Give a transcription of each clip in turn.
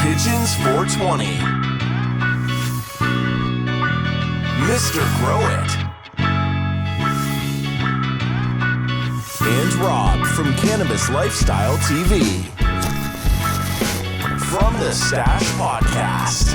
Pigeons 420. Mr. Grow It. And Rob from Cannabis Lifestyle TV. From the Stash Podcast.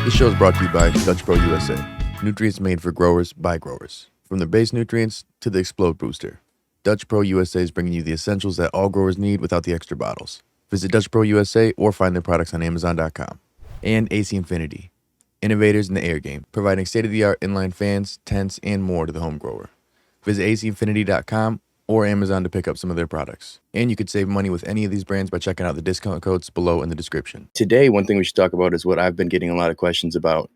This show is brought to you by Dutch Pro USA. Nutrients made for growers by growers. From the base nutrients to the Explode Booster. Dutch Pro USA is bringing you the essentials that all growers need without the extra bottles. Visit Dutch Pro USA or find their products on Amazon.com. And AC Infinity, innovators in the air game, providing state-of-the-art inline fans, tents, and more to the home grower. Visit ACinfinity.com or Amazon to pick up some of their products. And you could save money with any of these brands by checking out the discount codes below in the description. Today, one thing we should talk about is what I've been getting a lot of questions about,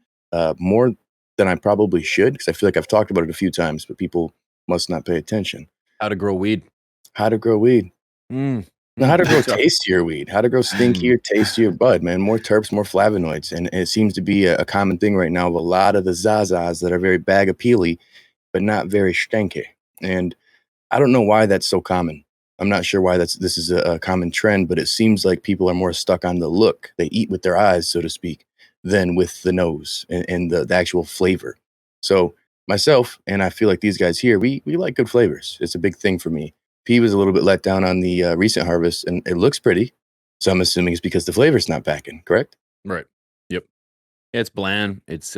more than I probably should, because I feel like I've talked about it a few times, but people must not pay attention. How to grow weed. How to grow weed. Now, how to grow tastier weed. How to grow stinkier, tastier bud, man. More terps, more flavonoids. And it seems to be a common thing right now of a lot of the Zazas that are very bag appealy, but not very stanky. And I don't know why that's so common. I'm not sure why this is a common trend, but it seems like people are more stuck on the look. They eat with their eyes, so to speak, than with the nose and the actual flavor. So myself, and I feel like these guys here, we like good flavors. It's a big thing for me. P was a little bit let down on the recent harvest, and it looks pretty. So I'm assuming it's because the flavor's not packing, correct? Right. Yep. Yeah, it's bland. It's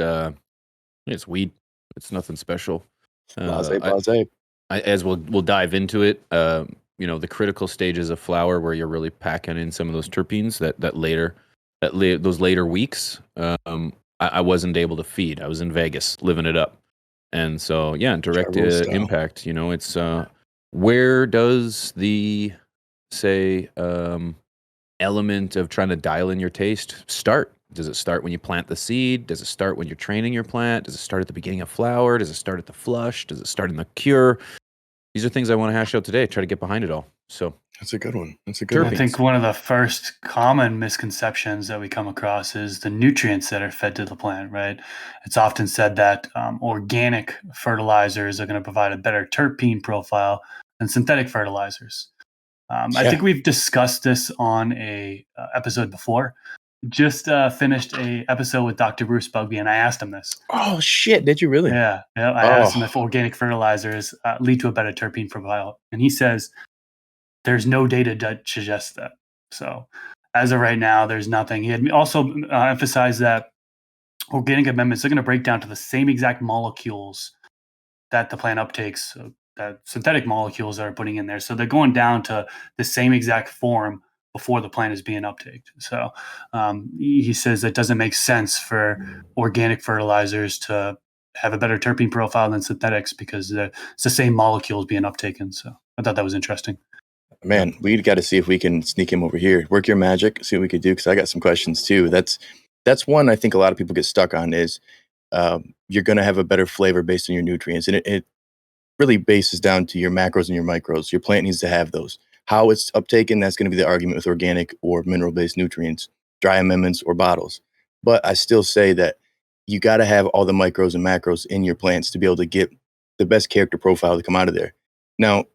weed. It's nothing special. Blase. As we'll dive into it, the critical stages of flower where you're really packing in some of those terpenes those later weeks. I wasn't able to feed. I was in Vegas living it up, and so yeah, direct impact. It's where does the element of trying to dial in your taste start? Does it start when you plant the seed? Does it start when you're training your plant? Does it start at the beginning of flower? Does it start at the flush? Does it start in the cure? These are things I want to hash out today. Try to get behind it all. So that's a good one. I think one of the first common misconceptions that we come across is the nutrients that are fed to the plant, right? It's often said that organic fertilizers are going to provide a better terpene profile than synthetic fertilizers. I think we've discussed this on a episode before. Just finished a episode with Dr. Bruce Bugby, and I asked him this. Oh, shit. Did you really? Yeah. I asked him if organic fertilizers lead to a better terpene profile. And he says there's no data to suggest that. So as of right now, there's nothing. He had also emphasized that organic amendments are going to break down to the same exact molecules that the plant uptakes, that synthetic molecules are putting in there. So they're going down to the same exact form before the plant is being uptaked. So he says it doesn't make sense for organic fertilizers to have a better terpene profile than synthetics because it's the same molecules being uptaken. So I thought that was interesting. Man, we got to see if we can sneak him over here. Work your magic, see what we could do, because I got some questions too. That's one I think a lot of people get stuck on is you're going to have a better flavor based on your nutrients. And it really bases down to your macros and your micros. Your plant needs to have those. How it's uptaken, that's going to be the argument with organic or mineral-based nutrients, dry amendments or bottles. But I still say that you got to have all the micros and macros in your plants to be able to get the best character profile to come out of there. Now,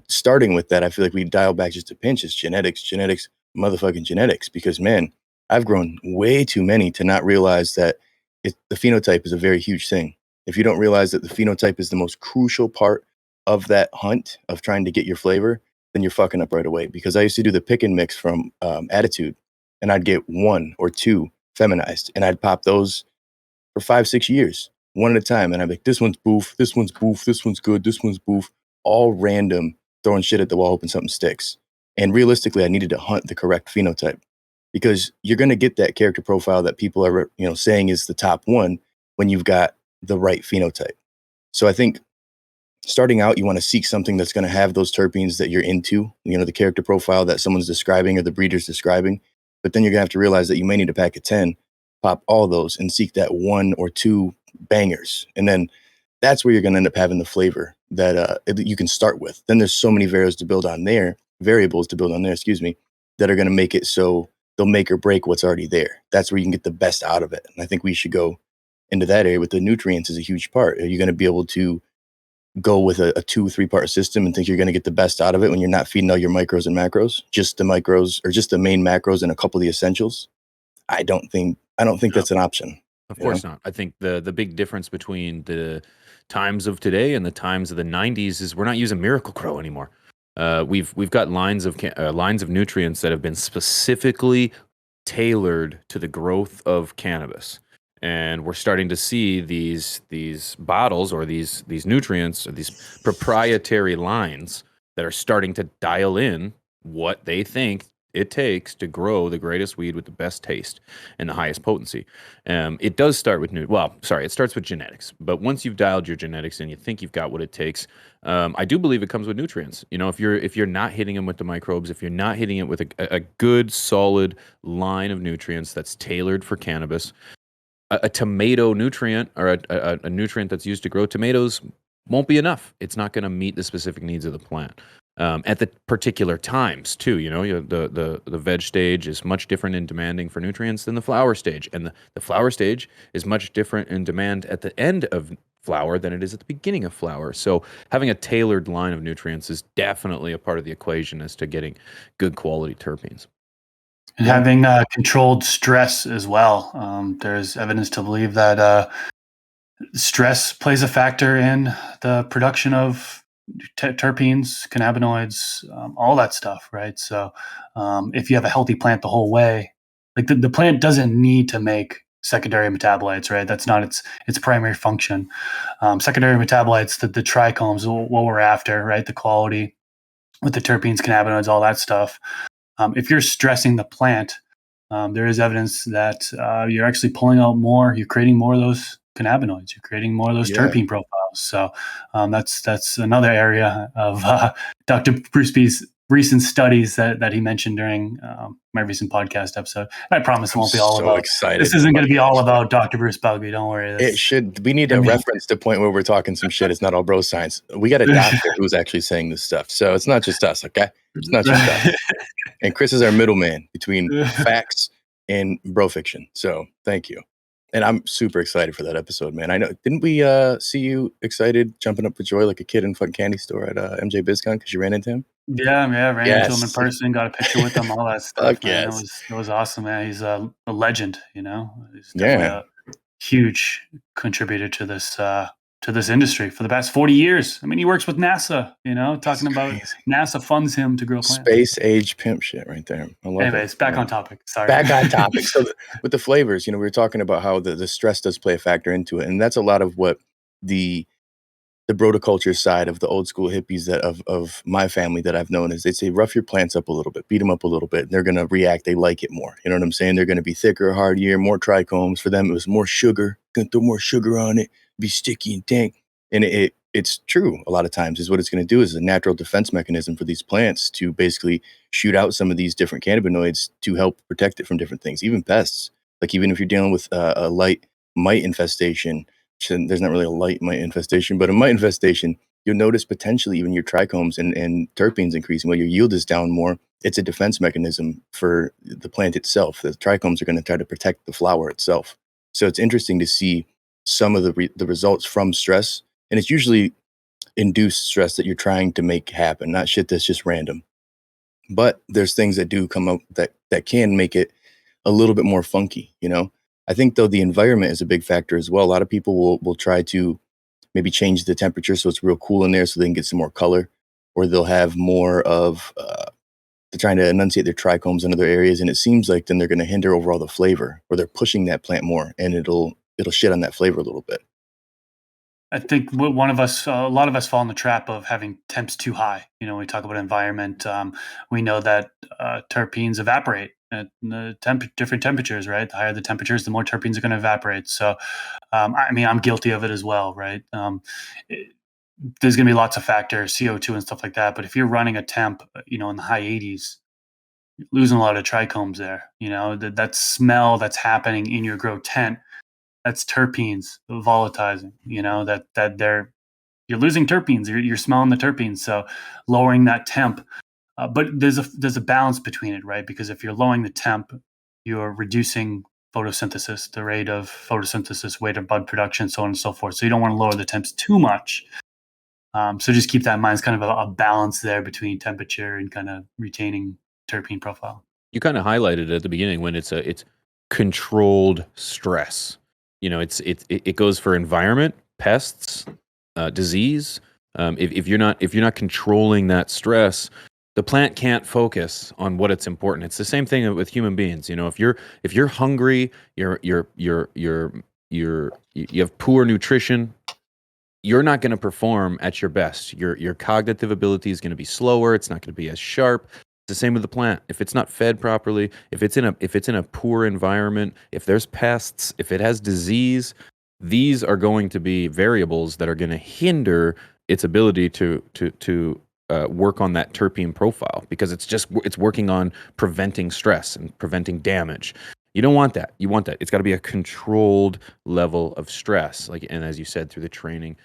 starting with that, I feel like we dial back just a pinch. It's genetics, motherfucking genetics. Because, man, I've grown way too many to not realize that the phenotype is a very huge thing. If you don't realize that the phenotype is the most crucial part of that hunt of trying to get your flavor, then you're fucking up right away. Because I used to do the pick and mix from Attitude, and I'd get 1 or 2 feminized, and I'd pop those for 5-6 years, one at a time. And I'd be like, this one's boof, this one's good, this one's boof, all random, throwing shit at the wall, hoping something sticks. And realistically, I needed to hunt the correct phenotype, because you're going to get that character profile that people are, saying is the top one when you've got the right phenotype. So I think starting out, you want to seek something that's going to have those terpenes that you're into, the character profile that someone's describing or the breeder's describing. But then you're going to have to realize that you may need a pack of 10, pop all those and seek that 1 or 2 bangers. And then that's where you're going to end up having the flavor that you can start with. Then there's so many variables to build on there, that are going to make it so they'll make or break what's already there. That's where you can get the best out of it. And I think we should go into that area with the nutrients is a huge part. Are you going to be able to go with a 2-3 part system and think you're going to get the best out of it when you're not feeding all your micros and macros, just the micros or just the main macros and a couple of the essentials? I don't think that's an option. Of you know? course not. I think the big difference between the times of today and the times of the '90s is we're not using Miracle Grow anymore. We've got lines of nutrients that have been specifically tailored to the growth of cannabis, and we're starting to see these bottles or these nutrients or these proprietary lines that are starting to dial in what they think it takes to grow the greatest weed with the best taste and the highest potency. It does start with it starts with genetics. But once you've dialed your genetics and you think you've got what it takes, I do believe it comes with nutrients. You know, if you're not hitting them with the microbes, if you're not hitting it with a good solid line of nutrients that's tailored for cannabis, a tomato nutrient or a nutrient that's used to grow tomatoes won't be enough. It's not going to meet the specific needs of the plant. At the particular times too, the veg stage is much different in demanding for nutrients than the flower stage, and the flower stage is much different in demand at the end of flower than it is at the beginning of flower. So having a tailored line of nutrients is definitely a part of the equation as to getting good quality terpenes. And having controlled stress as well. There's evidence to believe that stress plays a factor in the production of terpenes, cannabinoids, all that stuff, right? So if you have a healthy plant the whole way, like the plant doesn't need to make secondary metabolites, right? That's not its primary function. Secondary metabolites, the trichomes, what we're after, right? The quality with the terpenes, cannabinoids, all that stuff. If you're stressing the plant, there is evidence that you're actually pulling out more, you're creating more of those cannabinoids, you're creating more of those terpene profiles. So that's another area of Dr. Bruce B's recent studies that he mentioned during my recent podcast episode. I promise it won't be all about. Excited. This isn't going to be all about Dr. Bruce Bugby. Don't worry. It should. We need a reference to point where we're talking some shit. It's not all bro science. We got a doctor who's actually saying this stuff. So it's not just us, okay? It's not just us. And Chris is our middleman between facts and bro fiction. So thank you. And I'm super excited for that episode, man. I know. Didn't we see you excited, jumping up with joy like a kid in a fucking candy store at MJ BizCon because you ran into him? Yeah, ran into him in person, got a picture with him, all that stuff. Man. It was awesome, man. He's a legend, you know. He's definitely a huge contributor to this industry for the past 40 years. I mean, he works with NASA, you know, talking about NASA funds him to grow plants. Space age pimp shit right there. I love Anyways, back on topic. Sorry. Back on topic. So with the flavors, you know, we were talking about how the stress does play a factor into it. And that's a lot of what the broticulture side of the old school hippies that of my family that I've known is they say rough your plants up a little bit, beat them up a little bit, and they're going to react. They like it more. You know what I'm saying? They're going to be thicker, hardier, more trichomes. For them, it was more sugar. Going to throw more sugar on it, be sticky and dank. And it's true a lot of times is what it's going to do is a natural defense mechanism for these plants to basically shoot out some of these different cannabinoids to help protect it from different things, even pests. Like even if you're dealing with a light mite infestation, there's not really a light mite infestation, but a mite infestation, you'll notice potentially even your trichomes and terpenes increasing. While your yield is down more, it's a defense mechanism for the plant itself. The trichomes are going to try to protect the flower itself. So it's interesting to see some of the results from stress. And it's usually induced stress that you're trying to make happen, not shit that's just random. But there's things that do come up that can make it a little bit more funky, you know? I think, though, the environment is a big factor as well. A lot of people will try to maybe change the temperature so it's real cool in there so they can get some more color, or they'll have more of they're trying to enunciate their trichomes in other areas, and it seems like then they're going to hinder overall the flavor, or they're pushing that plant more, and it'll shit on that flavor a little bit. I think a lot of us fall in the trap of having temps too high. You know, we talk about environment. We know that terpenes evaporate at different temperatures, right? The higher the temperatures, the more terpenes are going to evaporate. So, I mean, I'm guilty of it as well, right? There's going to be lots of factors, CO2 and stuff like that. But if you're running a temp, you know, in the high 80s, you're losing a lot of trichomes there. You know, that smell that's happening in your grow tent, that's terpenes volatilizing, you know, that you're losing terpenes, you're smelling the terpenes. So lowering that temp, but there's a balance between it, right? Because if you're lowering the temp, you're reducing photosynthesis, the rate of photosynthesis, rate of bud production, so on and so forth. So you don't want to lower the temps too much. So just keep that in mind. It's kind of a balance there between temperature and kind of retaining terpene profile. You kind of highlighted it at the beginning when it's controlled stress. It goes for environment, pests, disease. If you're not controlling that stress, the plant can't focus on what it's important. It's the same thing with human beings. If you're hungry, you have poor nutrition, you're not going to perform at your best. Your cognitive ability is going to be slower. It's not going to be as sharp. It's the same with the plant. If it's not fed properly, if it's in a poor environment, if there's pests, if it has disease, these are going to be variables that are going to hinder its ability to work on that terpene profile, because it's working on preventing stress and preventing damage. You don't want that. You want that. It's got to be a controlled level of stress, and as you said, through the training,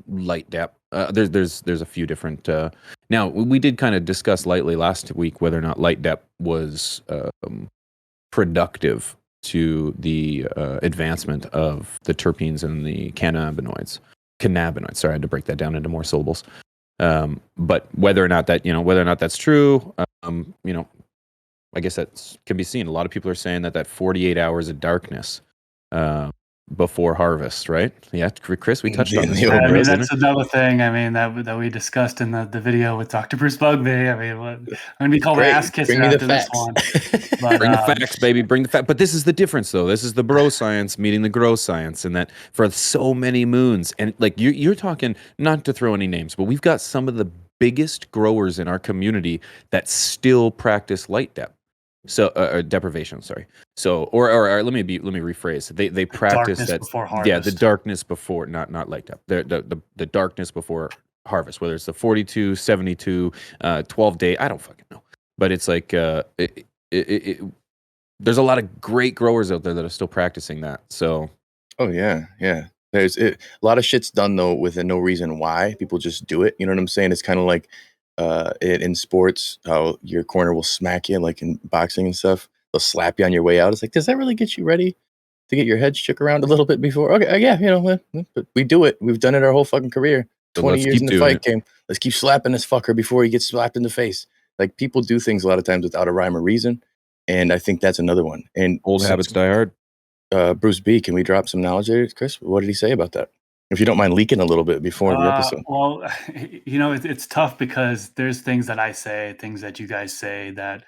light depth. There's a few different. Now we did kind of discuss lightly last week whether or not light depth was productive to the advancement of the terpenes and the cannabinoids. Sorry, I had to break that down into more syllables. But whether or not that's true, I guess that can be seen. A lot of people are saying that 48 hours of darkness before harvest, right? Yeah, Chris, we touched on this. I mean, that's another thing. I mean, that we discussed in the video with Dr. Bruce Bugbee. I mean, I'm going to be called an ass kisser after this one. But, bring the facts, baby. Bring the facts. But this is the difference, though. This is the bro science meeting the grow science, and that for so many moons, and like you're talking, not to throw any names, but we've got some of the biggest growers in our community that still practice light depth. So deprivation, sorry. So or let me rephrase. They practice darkness that before harvest. Yeah, the darkness before, not light depth. The darkness before harvest, whether it's the 42, 72, 12 day, I don't fucking know. But it's like there's a lot of great growers out there that are still practicing that. So oh yeah. There's a lot of shit's done though with no reason why. People just do it. You know what I'm saying? It's kind of like in sports, how your corner will smack you, like in boxing and stuff. They'll slap you on your way out. It's like, does that really get you ready to get your head shook around a little bit before? Okay, yeah, but we do it. We've done it our whole fucking career. 20 years in the fight game. Let's keep slapping this fucker before he gets slapped in the face. Like, people do things a lot of times without a rhyme or reason, and I think that's another one. And old habits die hard. Bruce B, can we drop some knowledge there, Chris? What did he say about that? If you don't mind leaking a little bit before the episode. Well, it's tough because there's things that I say, things that you guys say that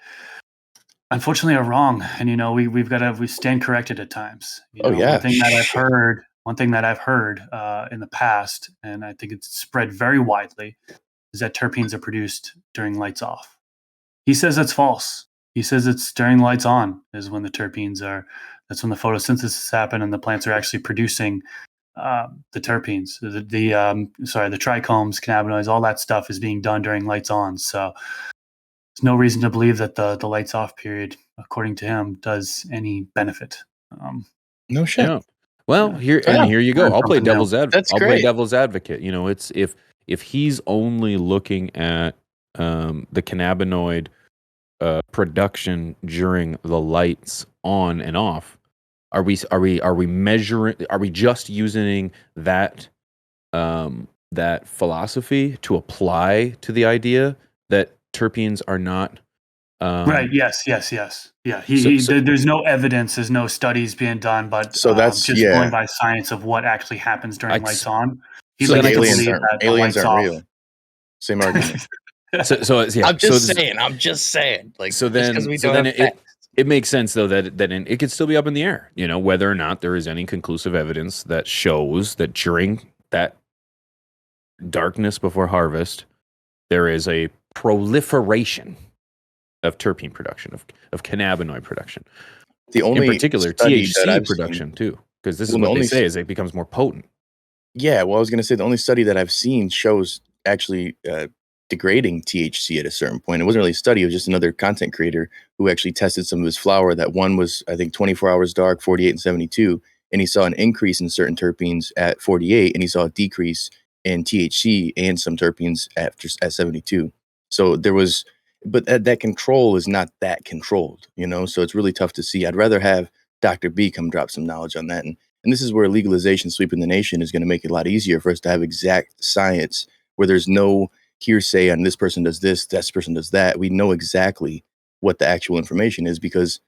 unfortunately are wrong, and we stand corrected at times. One thing that I've heard in the past, and I think it's spread very widely, is that terpenes are produced during lights off. He says that's false. He says it's during lights on is when the terpenes are. That's when the photosynthesis happen and the plants are actually producing the terpenes, the trichomes, cannabinoids, all that stuff is being done during lights on. So there's no reason to believe that the lights off period, according to him, does any benefit. No shit. Yeah. Well, here you go. I'll play devil's advocate. I'll play devil's advocate. It's if he's only looking at the cannabinoid production during the lights on and off. Are we measuring? Are we just using that that philosophy to apply to the idea that terpenes are not right? Yes. Yeah. There's no evidence. There's no studies being done, but so that's just going by science of what actually happens during lights on. He's like aliens aren't real. Same argument. I'm just saying. Like, so then it makes sense though that it could still be up in the air, whether or not there is any conclusive evidence that shows that during that darkness before harvest, there is a proliferation of terpene production, of cannabinoid production. The only, in particular, THC production too, because this is what they say is it becomes more potent. Yeah, well, I was going to say the only study that I've seen shows actually degrading THC at a certain point. It wasn't really a study. It was just another content creator who actually tested some of his flower. That one was, I think, 24 hours dark, 48 and 72. And he saw an increase in certain terpenes at 48, and he saw a decrease in THC and some terpenes at 72. So there was, but that control is not that controlled, so it's really tough to see. I'd rather have Dr. B come drop some knowledge on that. And this is where legalization sweeping the nation is going to make it a lot easier for us to have exact science where there's no hearsay on this person does this person does that. We know exactly what the actual information is, because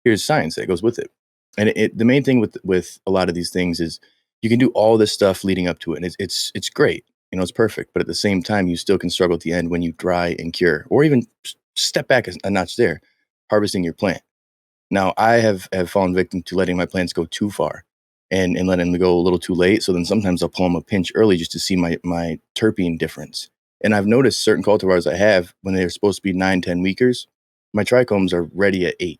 here's science that goes with it. And the main thing with a lot of these things is you can do all this stuff leading up to it, and it's great. It's perfect. But at the same time, you still can struggle at the end when you dry and cure, or even step back a notch there, harvesting your plant. Now, I have fallen victim to letting my plants go too far and letting them go a little too late. So then sometimes I'll pull them a pinch early just to see my terpene difference. And I've noticed certain cultivars I have, when they're supposed to be 9-10 weekers, my trichomes are ready at 8.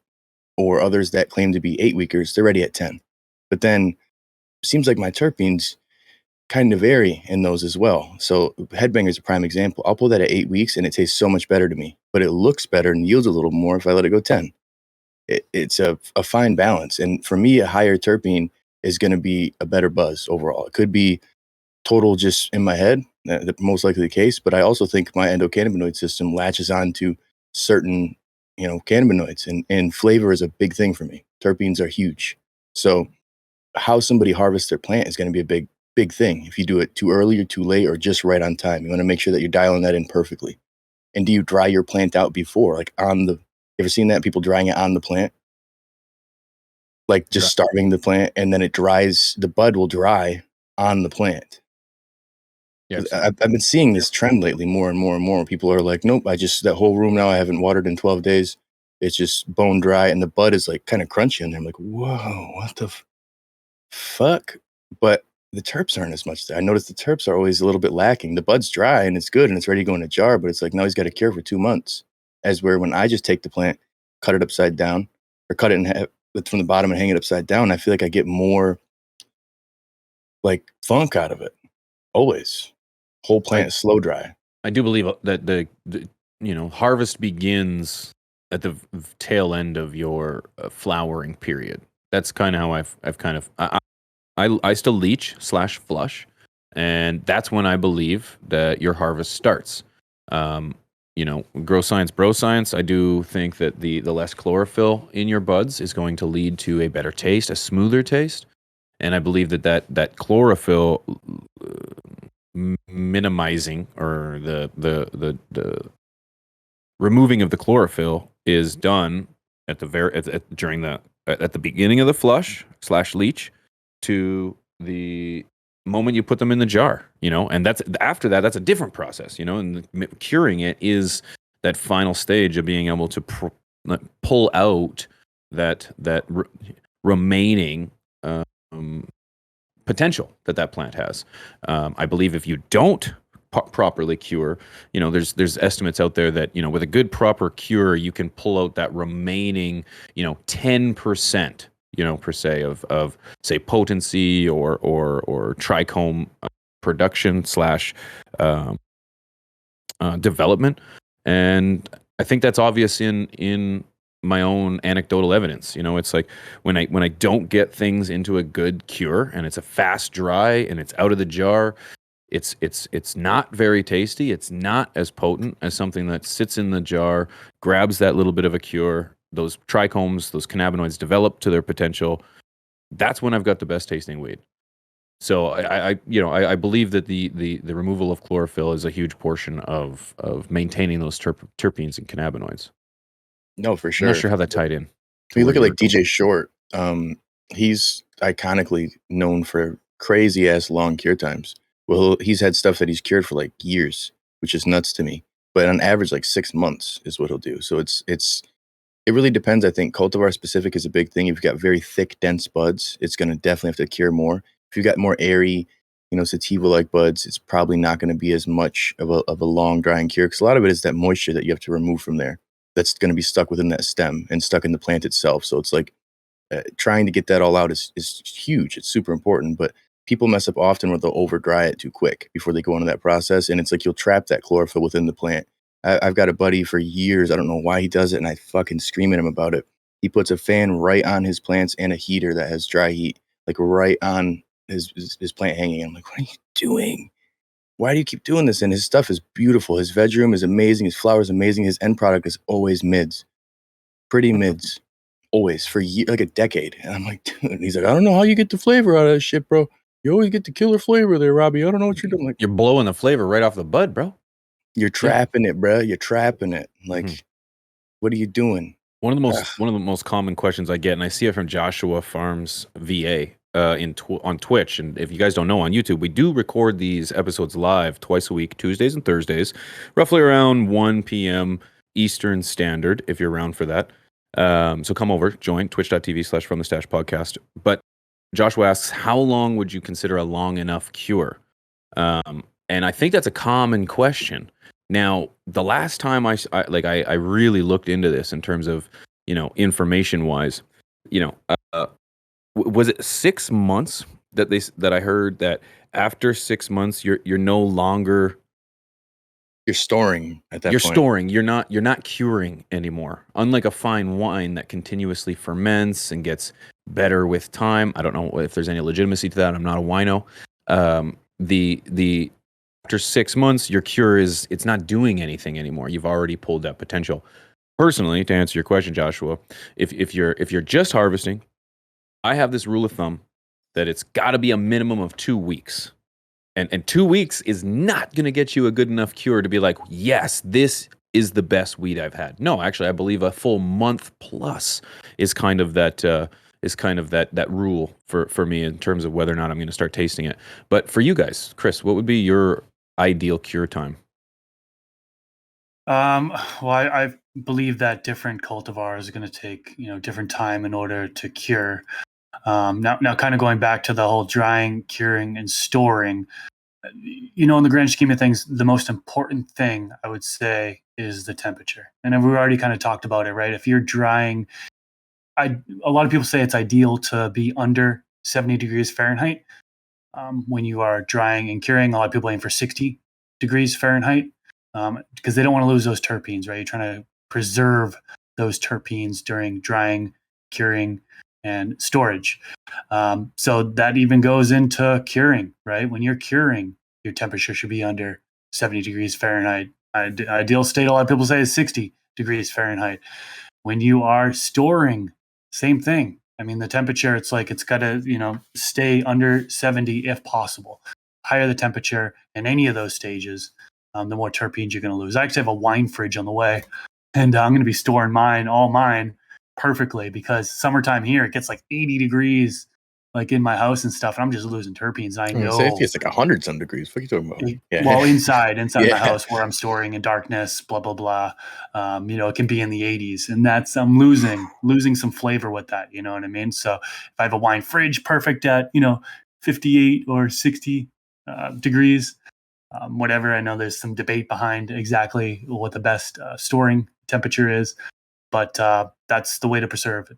Or others that claim to be 8 weekers, they're ready at 10. But then it seems like my terpenes kind of vary in those as well. So Headbanger is a prime example. I'll pull that at 8 weeks and it tastes so much better to me, but it looks better and yields a little more if I let it go 10. It's a fine balance. And for me, a higher terpene is going to be a better buzz overall. It could be total just in my head, most likely the case, but I also think my endocannabinoid system latches on to certain cannabinoids, and flavor is a big thing for me. Terpenes are huge. So how somebody harvests their plant is going to be a big thing. If you do it too early or too late or just right on time, you want to make sure that you're dialing that in perfectly. And do you dry your plant out before, like you ever seen that, people drying it on the plant, like just starving the plant, and then it dries, the bud will dry on the plant. Yeah, I've been seeing this trend lately more and more and more. People are like, nope, that whole room now I haven't watered in 12 days. It's just bone dry and the bud is like kind of crunchy. And I'm like, whoa, what the fuck? But the terps aren't as much there. I noticed the terps are always a little bit lacking. The bud's dry and it's good and it's ready to go in a jar, but it's like now he's got to cure for 2 months. As where when I just take the plant, cut it upside down, or cut it in half from the bottom and hang it upside down, I feel like I get more like funk out of it. Always. Whole plant is slow dry. I do believe that the harvest begins at the tail end of your flowering period. That's kind of how I've kind of I still leach / flush, and that's when I believe that your harvest starts. Grow science, bro science. I do think that the less chlorophyll in your buds is going to lead to a better taste, a smoother taste, and I believe that chlorophyll minimizing, or the removing of the chlorophyll is done at the beginning of the flush / leach to the moment you put them in the jar, and that's after that. That's a different process, and curing it is that final stage of being able to pull out that remaining potential that plant has. I believe if you don't properly cure, there's estimates out there that with a good proper cure, you can pull out that remaining 10%, per se of say potency or trichome production / development. And I think that's obvious in my own anecdotal evidence. It's like when I don't get things into a good cure and it's a fast dry and it's out of the jar, it's not very tasty. It's not as potent as something that sits in the jar, grabs that little bit of a cure, those trichomes, those cannabinoids develop to their potential. That's when I've got the best tasting weed. So I believe that the removal of chlorophyll is a huge portion of maintaining those terpenes and cannabinoids. No, for sure. I'm not sure how that tied in. You look at like DJ Short. He's iconically known for crazy ass long cure times. Well, he's had stuff that he's cured for like years, which is nuts to me. But on average, like 6 months is what he'll do. So it really depends. I think cultivar specific is a big thing. If you've got very thick, dense buds, it's going to definitely have to cure more. If you've got more airy, sativa-like buds, it's probably not going to be as much of a long drying cure, because a lot of it is that moisture that you have to remove from there that's going to be stuck within that stem and stuck in the plant itself. So it's like trying to get that all out is huge. It's super important, but people mess up often where they'll over dry it too quick before they go into that process. And it's like you'll trap that chlorophyll within the plant. I've got a buddy for years. I don't know why he does it, and I fucking scream at him about it. He puts a fan right on his plants and a heater that has dry heat, like right on his plant hanging. I'm like, what are you doing? Why do you keep doing this? And his stuff is beautiful. His veg room is amazing. His flower is amazing. His end product is always mids, pretty mids, always for like a decade. And I'm like, dude. And he's like, I don't know how you get the flavor out of that shit, bro. You always get the killer flavor there, Robbie. I don't know what you're doing. Like, you're blowing the flavor right off the bud, bro. You're trapping it, bro. You're trapping it. Like, what are you doing? One of the most common questions I get, and I see it from Joshua Farms VA on Twitch. And if you guys don't know, on YouTube, we do record these episodes live twice a week, Tuesdays and Thursdays, roughly around 1 p.m. Eastern Standard, if you're around for that. So come over, join twitch.tv/From the Stash podcast. But Joshua asks, how long would you consider a long enough cure? And I think that's a common question. Now, the last time I really looked into this in terms of, information wise, was it 6 months that I heard that after 6 months you're no longer You're storing at that you're point. storing, you're not curing anymore. Unlike a fine wine that continuously ferments and gets better with time. I don't know if there's any legitimacy to that. I'm not a wino. The after 6 months, your cure it's not doing anything anymore. You've already pulled that potential. Personally, to answer your question, Joshua, if you're just harvesting, I have this rule of thumb that it's got to be a minimum of 2 weeks. And 2 weeks is not going to get you a good enough cure to be like, yes, this is the best weed I've had. No, actually, I believe a full month plus is kind of that rule for me in terms of whether or not I'm going to start tasting it. But for you guys, Chris, what would be your ideal cure time? Well, I believe that different cultivars are going to take different time in order to cure. Now, kind of going back to the whole drying, curing, and storing. In the grand scheme of things, the most important thing I would say is the temperature. And we've already kind of talked about it, right? If you're drying, a lot of people say it's ideal to be under 70 degrees Fahrenheit. When you are drying and curing, a lot of people aim for 60 degrees Fahrenheit because they don't want to lose those terpenes, right? You're trying to preserve those terpenes during drying, curing, and storage. So that even goes into curing, right? When you're curing, your temperature should be under 70 degrees Fahrenheit. Ideal state, a lot of people say, is 60 degrees Fahrenheit. When you are storing, same thing. I mean, the temperature, it's got to, stay under 70 if possible. Higher the temperature in any of those stages, the more terpenes you're going to lose. I actually have a wine fridge on the way, and I'm going to be storing all mine perfectly because summertime here, it gets like 80 degrees in my house and stuff, and I'm just losing terpenes. I know. Say it feels like 100-some degrees. What are you talking about? Yeah. Well, inside Yeah. my house where I'm storing in darkness, blah blah blah. It can be in the 80s, and I'm losing some flavor with that. You know what I mean? So if I have a wine fridge, perfect at 58 or 60 degrees, whatever. I know there's some debate behind exactly what the best storing temperature is, but that's the way to preserve it.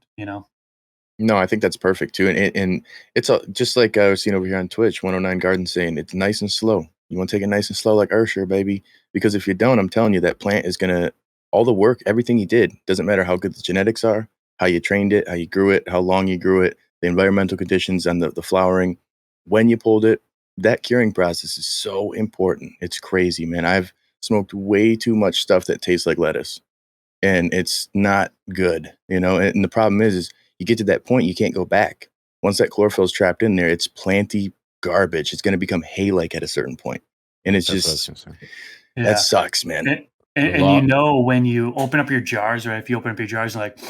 No, I think that's perfect too. And it's just like I was seeing over here on Twitch, 109 Garden saying it's nice and slow. You want to take it nice and slow like Ursher, baby. Because if you don't, I'm telling you, that plant is going to, all the work, everything you did, doesn't matter how good the genetics are, how you trained it, how you grew it, how long you grew it, the environmental conditions and the flowering, when you pulled it, that curing process is so important. It's crazy, man. I've smoked way too much stuff that tastes like lettuce, and it's not good, And the problem is you get to that point, you can't go back. Once that chlorophyll is trapped in there, it's planty garbage. It's going to become hay-like at a certain point. And it's just, that sucks, man. And when you open up your jars, right? If you open up your jars and like,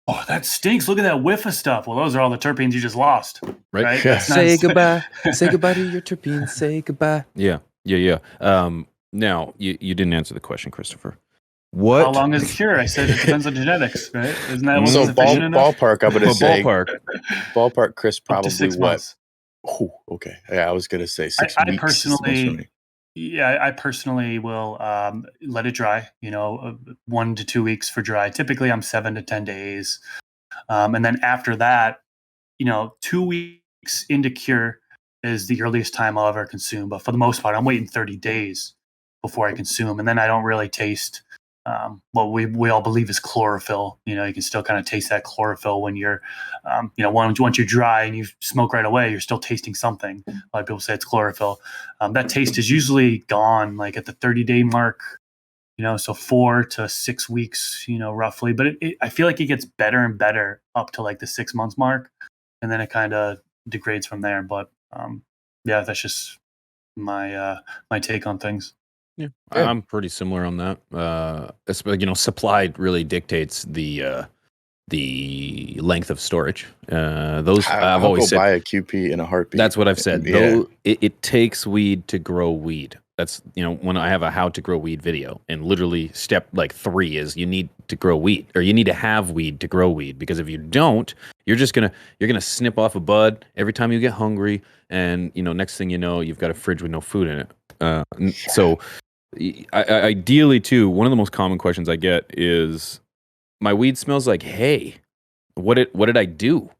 oh, that stinks. Look at that whiff of stuff. Well, those are all the terpenes you just lost. Right? Yeah. Say goodbye. Say goodbye to your terpenes. Say goodbye. Yeah. Now, you didn't answer the question, Christopher. How long is the cure? I said it depends on genetics, right? Isn't that so sufficient enough? ballpark? I'm going to say ballpark. Chris, Up probably to 6 what? months. Oh, okay. Yeah, I was going to say 6 I weeks. personally, I personally will let it dry. 1 to 2 weeks for dry. Typically, I'm 7 to 10 days, and then after that, 2 weeks into cure is the earliest time I'll ever consume. But for the most part, I'm waiting 30 days before I consume, and then I don't really taste what we all believe is chlorophyll. You can still kind of taste that chlorophyll when you're, once you're dry and you smoke right away, you're still tasting something. A lot of people say it's chlorophyll. That taste is usually gone like at the 30-day mark, so 4 to 6 weeks, roughly. But I feel like it gets better and better up to like the 6 months mark, and then it kind of degrades from there. But that's just my take on things. Yeah, Yeah. I'm pretty similar on that. Supply really dictates the length of storage. Those I've I'll always go said. buy a QP in a heartbeat. That's what I've said. Yeah. Though it takes weed to grow weed. That's when I have a how to grow weed video, and literally step like 3 is you need to grow weed, or you need to have weed to grow weed, because if you don't, you're gonna snip off a bud every time you get hungry, and next thing you know, you've got a fridge with no food in it. So ideally too, one of the most common questions I get is, my weed smells like hay. What did I do?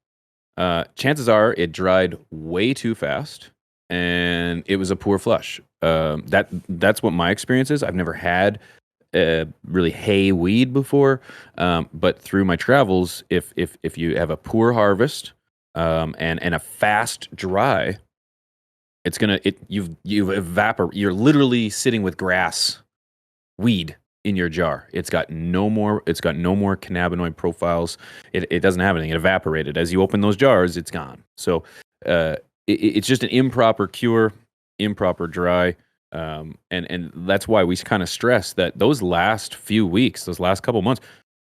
Chances are it dried way too fast, and it was a poor flush. That's what my experience is. I've never had really hay weed before, but through my travels, if you have a poor harvest and a fast dry, you've evaporate. You're literally sitting with grass weed in your jar. It's got no more cannabinoid profiles. It doesn't have anything. It evaporated. As you open those jars, it's gone. So it's just an improper cure, improper dry. And that's why we kind of stress that those last few weeks, those last couple months,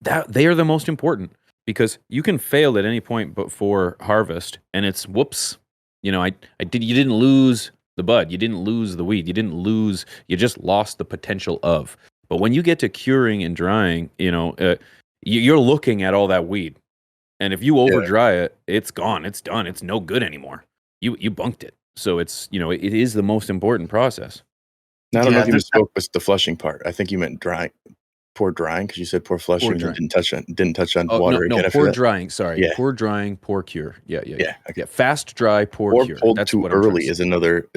that they are the most important, because you can fail at any point before harvest, and it's whoops. You didn't lose the bud, you didn't lose the weed, you just lost the potential of. But when you get to curing and drying, you're looking at all that weed, and if you over dry it, it's gone, it's done, it's no good anymore. You bunked it. So it's it is the most important process. Now, I don't know if you there's misspoke with the flushing part. I think you meant drying, poor drying, because you said poor flushing, and drying. didn't touch on Oh, water no, again after poor that. drying. Sorry, Yeah. poor drying, poor cure. Yeah. Okay. Fast dry, poor Or cure. pulled That's too what I'm trying to early say. is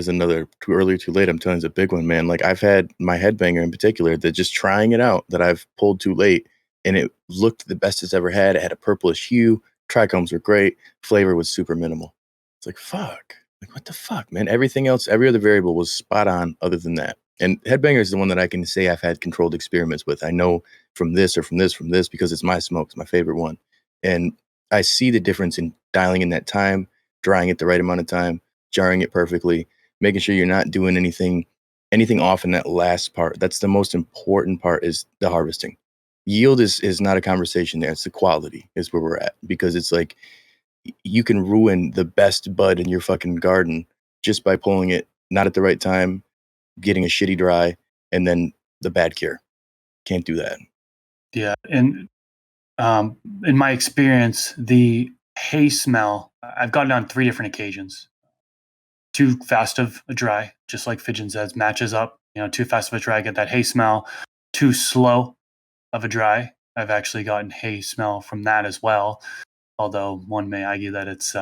another too early, too late. I'm telling you, it's a big one, man. Like, I've had my headbanger in particular that just trying it out, that I've pulled too late, and it looked the best it's ever had. It had a purplish hue. Trichomes were great. Flavor was super minimal. It's like, fuck. Like, what the fuck, man? Everything else, every other variable was spot on other than that. And headbanger is the one that I can say I've had controlled experiments with. I know from this or from this because it's my smoke. It's my favorite one. And I see the difference in dialing in that time, drying it the right amount of time, jarring it perfectly, making sure you're not doing anything off in that last part. That's the most important part, is the harvesting. Yield is not a conversation there. It's the quality is where we're at, because it's like you can ruin the best bud in your fucking garden just by pulling it not at the right time, getting a shitty dry, and then the bad cure. Can't do that. Yeah, and in my experience, the hay smell, I've gotten on 3 different occasions. Too fast of a dry, just like Pigeons says, matches up. Too fast of a dry, get that hay smell. Too slow of a dry, I've actually gotten hay smell from that as well. Although one may argue that it's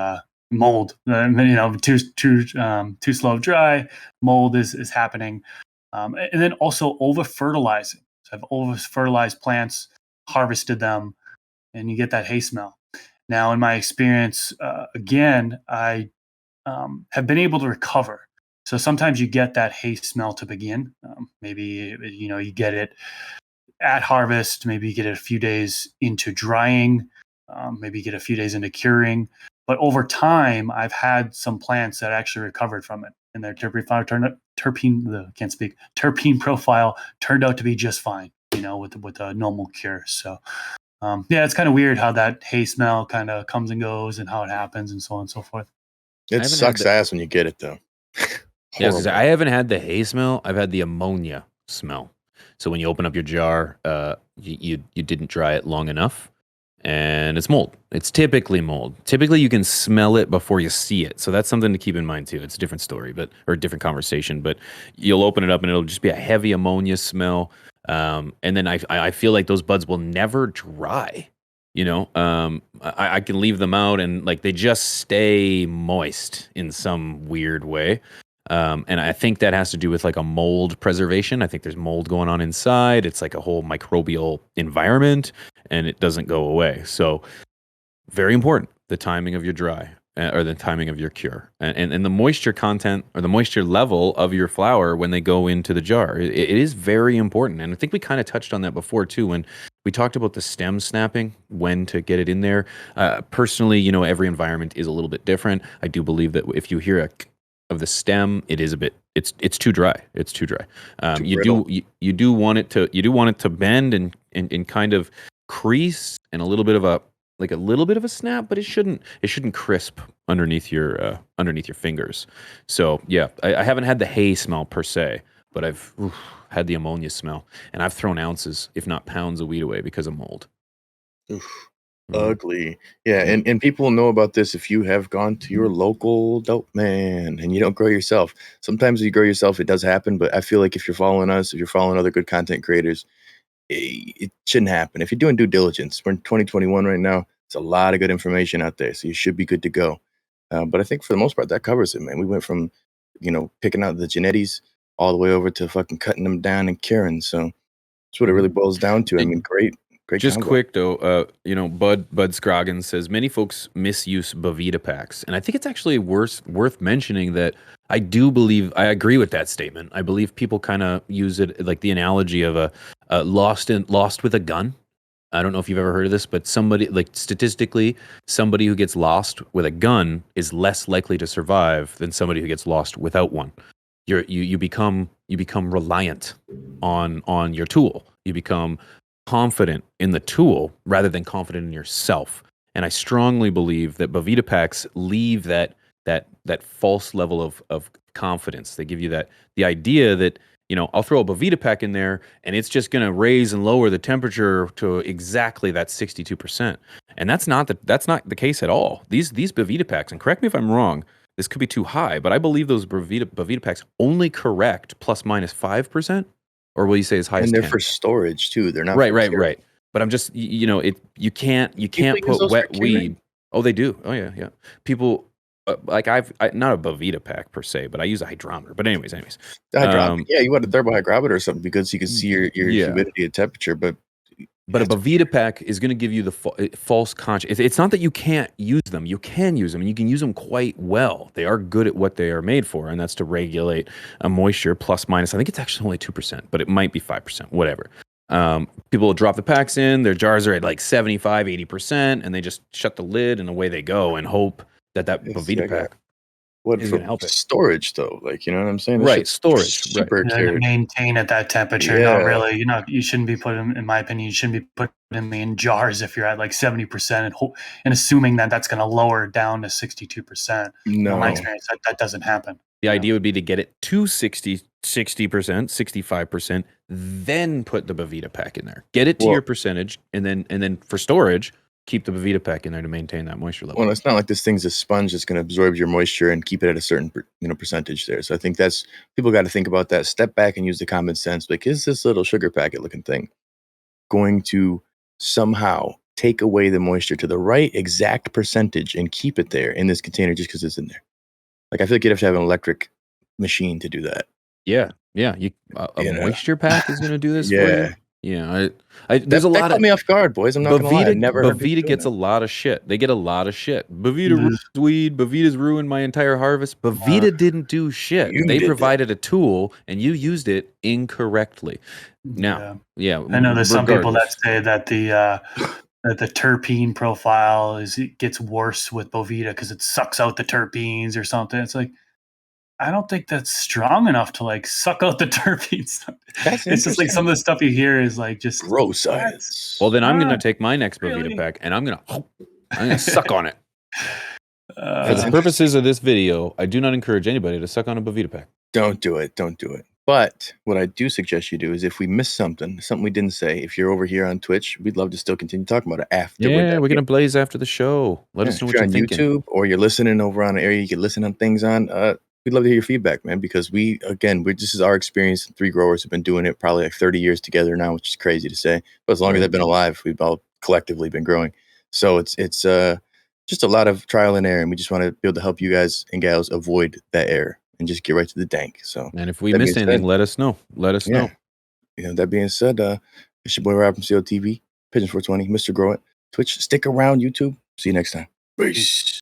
mold. Too slow of dry, mold is happening, and then also over fertilizing. So I've over fertilized plants, harvested them, and you get that hay smell. Now, in my experience, again, I have been able to recover. So sometimes you get that hay smell to begin. Maybe you get it at harvest. Maybe you get it a few days into drying. Maybe you get a few days into curing. But over time, I've had some plants that actually recovered from it, and their terpene profile turned out to be just fine. With a normal cure. So it's kind of weird how that hay smell kind of comes and goes, and how it happens, and so on and so forth. It haven't had sucks ass when you get it, though. Yeah, I was gonna say, Horrible. I haven't had the hay smell. I've had the ammonia smell. So when you open up your jar, you didn't dry it long enough, and it's mold. It's typically mold. Typically, you can smell it before you see it. So that's something to keep in mind too. It's a different story, or a different conversation. But you'll open it up, and it'll just be a heavy ammonia smell. And then I feel like those buds will never dry. I can leave them out, and like they just stay moist in some weird way. And I think that has to do with like a mold preservation. I think there's mold going on inside. It's like a whole microbial environment, and it doesn't go away. So very important, the timing of your dry or the timing of your cure, and the moisture content or the moisture level of your flower when they go into the jar. It is very important. And I think we kind of touched on that before too, when we talked about the stem snapping, when to get it in there. Personally, every environment is a little bit different. I do believe that if you hear stem, it is a bit. It's too dry. It's too dry. Too You brittle. do you do want it to bend and kind of crease and a little bit of a snap, but it shouldn't crisp underneath your fingers. So yeah, I haven't had the hay smell per se, but I've had the ammonia smell, and I've thrown ounces, if not pounds, of weed away because of mold. Oof. Mhm. Ugly. Yeah, and people know about this if you have gone to your local dope man and you don't grow yourself. Sometimes you grow yourself, it does happen, but I feel like if you're following us, if you're following other good content creators, it shouldn't happen. If you're doing due diligence, we're in 2021 right now. There's a lot of good information out there, so you should be good to go. But I think for the most part, that covers it, man. We went from, picking out the genetics all the way over to fucking cutting them down and curing. So that's what it really boils down to. I Hey, mean, great Just combo. quick though, Bud Scroggins says many folks misuse Bovita packs, and I think it's actually worth mentioning that I agree with that statement. I believe people kind of use it like the analogy of a lost with a gun. I don't know if you've ever heard of this, but statistically, somebody who gets lost with a gun is less likely to survive than somebody who gets lost without one. You become reliant on your tool. You become confident in the tool rather than confident in yourself. And I strongly believe that Bovita packs leave that false level of confidence. They give you the idea that, I'll throw a Bovita pack in there and it's just going to raise and lower the temperature to exactly that 62%. And that's not the case at all. These Bovita packs, and correct me if I'm wrong, this could be too high, but I believe those Bovita packs only correct plus minus 5%, or will you say as high as And they're 10? for storage too. They're not Right, for right, curing. right. But I'm just, you can't People use put those for wet curing? weed. Oh, they do. Oh yeah, yeah. People like not a Bovita pack per se, but I use a hydrometer. But anyways, The hydrometer. um, Yeah, you want a thermal hydrometer or something because you can see your yeah. humidity and temperature. But But a that's Bovita pack is going to give you the false conscious. It's not that you can't use them. You can use them, and you can use them quite well. They are good at what they are made for, and that's to regulate a moisture plus minus. I think it's actually only 2%, but it might be 5%, whatever. People will drop the packs in. Their jars are at like 75, 80%, and they just shut the lid, and away they go and hope that it's Bovita like pack what is for going to help it. storage though? Like, you know what I'm saying? That Right, shit's storage. Right. super To cured. maintain at that temperature. Yeah. Not really. You shouldn't be putting them, in my opinion, you shouldn't be putting them in jars if you're at like 70% and assuming that that's going to lower it down to 62%. In my No. experience, that doesn't happen. The idea would be to get it to 60%, 65%, then put the Bovita pack in there. Get it to Well- your percentage, and then for storage, keep the Bovita pack in there to maintain that moisture level. Well, it's not like this thing's a sponge that's going to absorb your moisture and keep it at a certain percentage there. So I think that's people got to think about that. Step back and use the common sense. Like, is this little sugar packet looking thing going to somehow take away the moisture to the right exact percentage and keep it there in this container just because it's in there? Like, I feel like you'd have to have an electric machine to do that. Yeah. A You know? moisture pack is going to do this for Yeah. you. Yeah, there's That a lot caught of me off guard, boys. I'm not gonna lie. I never heard people Bovita doing gets that. a lot of shit. They get a lot of shit. Bovita ruins weed. Bovita's ruined my entire harvest. Bovita didn't do shit. You They did that. provided a tool, and you used it incorrectly. Now, yeah, I know there's some people that regardless. say that the terpene profile it gets worse with Bovita because it sucks out the terpenes or something. It's like, I don't think that's strong enough to like suck out the terpenes. That's It's just like some of the stuff you hear is like just gross science. Well, then I'm gonna Ah, take my next Bovita really? pack and I'm gonna suck on it. For That's the purposes of this video, I do not encourage anybody to suck on a Bovita pack. Don't do it. Don't do it. But what I do suggest you do is if we miss something we didn't say, if you're over here on Twitch, we'd love to still continue talking about it after we're Yeah, done. we're gonna blaze after the show. Let us know If what you're you're on thinking. YouTube or you're listening over on an area you can listen on things on, we'd love to hear your feedback, man, because this is our experience. 3 growers have been doing it probably like 30 years together now, which is crazy to say. But as long as I've been alive, we've all collectively been growing. So it's just a lot of trial and error, and we just want to be able to help you guys and gals avoid that error and just get right to the dank. So And if we that missed being anything, said, let us know. Let us know. that being said, it's your boy Rob from CLtv, Pigeons 420, Mr. Grow It, Twitch. Stick around, YouTube. See you next time. Peace.